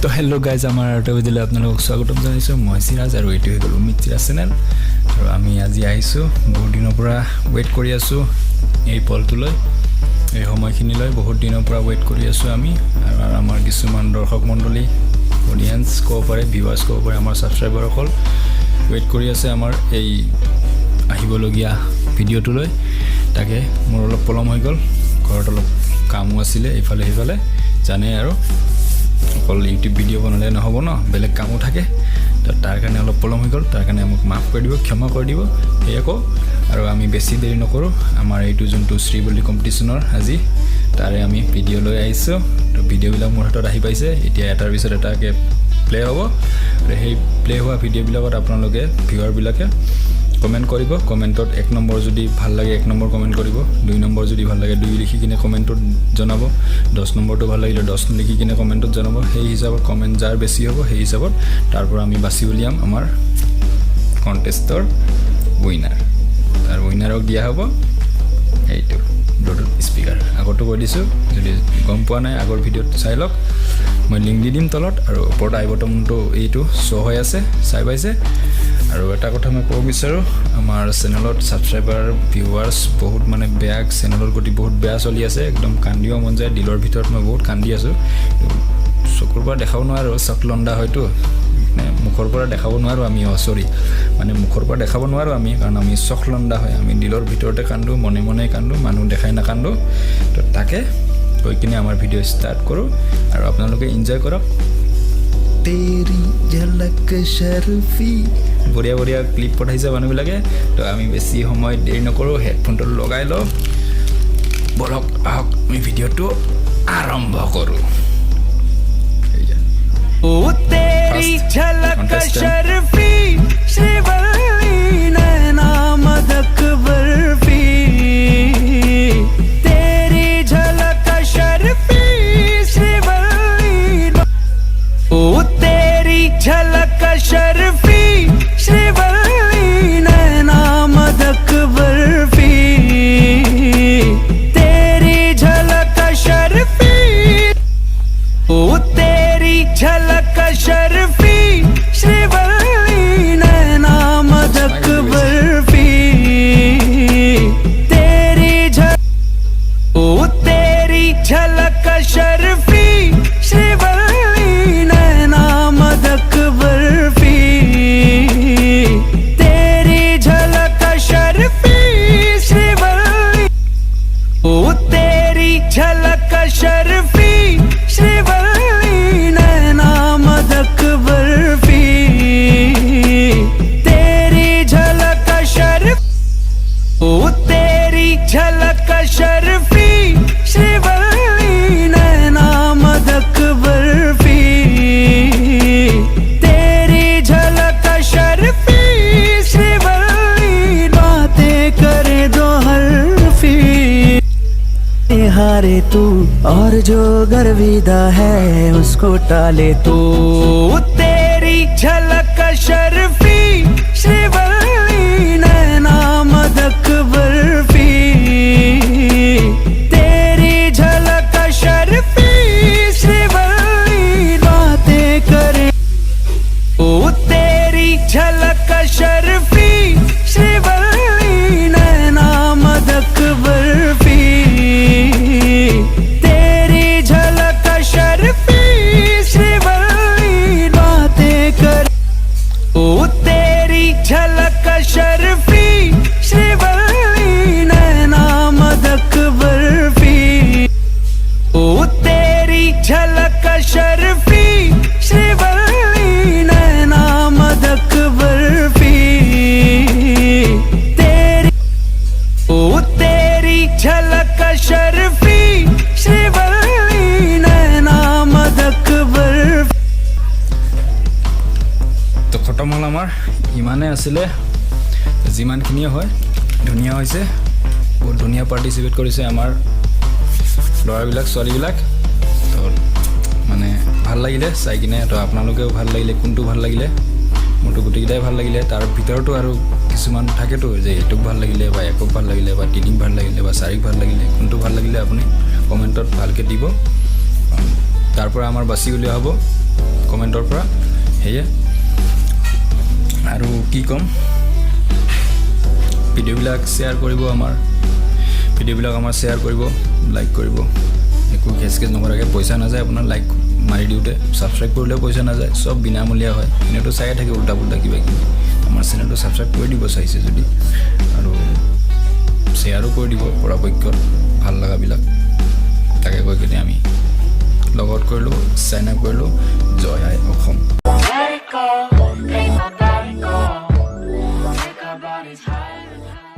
তো hello' guys আমাৰ এটা ভিডিঅ'লৈ আপোনালোকক স্বাগতম জনাইছোঁ মই চিৰাজ আৰু এইটো হৈ গ'ল উমিত চিৰাজ চেনেল আৰু আমি আজি আহিছোঁ বহুত দিনৰ পৰা ৱেইট কৰি আছোঁ এই পলটোলৈ এই সময়খিনিলৈ বহুত দিনৰ পৰা ৱেইট কৰি আছোঁ আমি আৰু আমাৰ কিছুমান দৰ্শক মণ্ডলী অডিয়েন্স ক'ব পাৰে ভিউৱাৰ্ছ ক'ব পাৰে আমাৰ ছাবস্ক্ৰাইবাৰসকল ৱেইট কৰি আছে আমাৰ এই আহিবলগীয়া ভিডিঅ'টোলৈ তাকে মোৰ অলপ পলম হৈ গ'ল ঘৰত অলপ কামো আছিলে ইফালে সিফালে জানে আৰু অকল ইউটিউব ভিডিঅ' বনালে নহ'ব ন বেলেগ কামো থাকে তো তাৰ কাৰণে অলপ পলম হৈ গ'ল তাৰ কাৰণে আমাক মাফ কৰি দিব ক্ষমা কৰি দিব সেয়া কওঁ আৰু আমি বেছি দেৰি নকৰোঁ আমাৰ এইটো যোনটো শ্ৰীবল্লী কম্পিটিশ্যনৰ আজি তাৰে আমি ভিডিঅ' লৈ আহিছোঁ তো ভিডিঅ'বিলাক মোৰ হাতত আহি পাইছে এতিয়া এটাৰ পিছত এটাকৈ প্লে হ'ব আৰু সেই প্লে হোৱা ভিডিঅ'বিলাকত আপোনালোকে ভিউৱাৰবিলাকে কমেণ্ট কৰিব কমেণ্টত 1 নম্বৰ যদি ভাল লাগে 1 নম্বৰ কমেণ্ট কৰিব 2 নম্বৰ যদি ভাল লাগে 2 লিখি কিনে কমেণ্টত জনাব 10 নম্বৰটো ভাল লাগিলে 10 লিখি কিনে কমেণ্টত জনাব সেই হিচাপত কমেণ্ট যাৰ বেছি হ'ব সেই হিচাপত তাৰ পৰা আমি বাছি উলিয়াম আমাৰ কণ্টেষ্টৰ উইনাৰ তাৰ উইনাৰক দিয়া হ'ব এইটো ব্লুটুথ স্পিকাৰ আগতো কৈ দিছোঁ যদি গম পোৱা নাই আগৰ ভিডিঅ'ত চাই লওক মই লিংক দি দিম তলত আৰু ওপৰত আই বটনটো এইটো শ্ব' হৈ আছে চাই পাইছে আৰু এটা কথা মই ক'ব বিচাৰোঁ আমাৰ চেনেলত ছাবস্ক্ৰাইবাৰ ভিউৱাৰ্ছ বহুত মানে বেয়া চেনেলৰ গতি বহুত বেয়া চলি আছে একদম কান্দিব মন যায় দিলৰ ভিতৰত মই বহুত কান্দি আছোঁ চকুৰ পৰা দেখাব নোৱাৰোঁ চক লণ্ডা হয়তো মানে মুখৰ পৰা দেখাব নোৱাৰোঁ আমি মানে মুখৰ পৰা দেখাব নোৱাৰোঁ আমি কাৰণ আমি চক লণ্ডা হয় আমি দিলৰ ভিতৰতে কান্দো মনে মনে কান্দো মানুহ দেখাই নাকান্দো তো তাকে কৈ কিনে আমাৰ ভিডিঅ' ষ্টাৰ্ট কৰোঁ আৰু আপোনালোকে এনজয় কৰক তেৰি ঝলক শৰফি বঢ়িয়া বঢ়িয়া ক্লিপ পঠাইছে মানুহবিলাকে তো আমি বেছি সময় দেৰি নকৰোঁ হেডফোনটো লগাই লওঁ বলক আহক আমি ভিডিঅ'টো আৰম্ভ কৰোঁ ओ तेरी झलक शर्फी श्रीवल्ली नैना मदक बर्फी तेरी झलक शर्फी श्रीवल्ली ओ तेरी झलक शर्फी श्रीवल्ली नैना मदक बर्फी तेरी झलक शर्फी ओ तेरी झलक शर्फी श्रीवल्ली नैना मदक बर्फी तेरी ओ तेरी झलक शर्फी श्रीवल्ली नैना मदक बर्फी तेरी झलक शर्फी श्रीवल्ली ओ तेरी झलक शर्फी श्रीवल्ली नैना मदक बर्फी तेरी झलक शर्फ ओ तेरी झलक शर्फी श्रीवल्ली नैना मदक बर्फी तेरी झलक शर्फी श्रीवल्ली बातें करे दो हर्फी हारे तू और जो गर्विदा है उसको टाले तू तेरी झलक शर्फी श्रीवल्ली नैना मदक बर्फी तेरी झलक शर्फी श्रीवल्ली बातें करे ओ तेरी झलक शर्फी श्रीवल्ली नैना मदक बर्फी तेरी झलक शर्फी श्रीवल्ली बातें कर ओ तेरी झलक शर्फी श्रीवल्ली नैना मदक बर्फी ओ तेरी झलक शर्फी श्रीवल्ली नैना मदक बर्फी तेरी ओ तेरी झलक शर्फी श्रीवल्ली नैना मदक बर्फी তো খতম হ'ল আমাৰ ইমানে আছিলে যিমানখিনিয়ে হয় ধুনীয়া হৈছে বহুত ধুনীয়া পাৰ্টিচিপেট কৰিছে আমাৰ ল'ৰাবিলাক ছোৱালীবিলাক তো মানে ভাল লাগিলে চাই কিনে তো আপোনালোকেও ভাল লাগিলে কোনটো ভাল লাগিলে মোৰতো গোটেইকেইটাই ভাল লাগিলে তাৰ ভিতৰতো আৰু কিছুমান থাকেতো যে এইটোক ভাল লাগিলে বা একক ভাল লাগিলে বা তিনিক ভাল লাগিলে বা চাৰিক ভাল লাগিলে কোনটো ভাল লাগিলে আপুনি কমেণ্টত ভালকৈ দিব তাৰ পৰা আমাৰ বাছি উলিওৱা হ'ব কমেণ্টৰ পৰা সেয়ে আৰু কি ক'ম ভিডিঅ'বিলাক শ্বেয়াৰ কৰিব ভিডিঅ'বিলাক আমাৰ শ্বেয়াৰ কৰিব লাইক কৰিব একো খেচকেচ নকৰাকৈ পইচা নাযায় আপোনাৰ লাইক মাৰি দিওঁতে ছাবস্ক্ৰাইব কৰিলেও পইচা নাযায় চব বিনামূলীয়া হয় এনেতো চায়ে থাকে উল্টা পুল্টা কিবা কিবি আমাৰ চেনেলটো ছাবস্ক্ৰাইব কৰি দিব চাইছে যদি আৰু শ্বেয়াৰো কৰি দিব পৰাপক্ষত ভাল লগাবিলাক তাকে কৈ কিনে আমি লগত কৰিলোঁ চাইন আপ কৰিলোঁ জয় আই অসম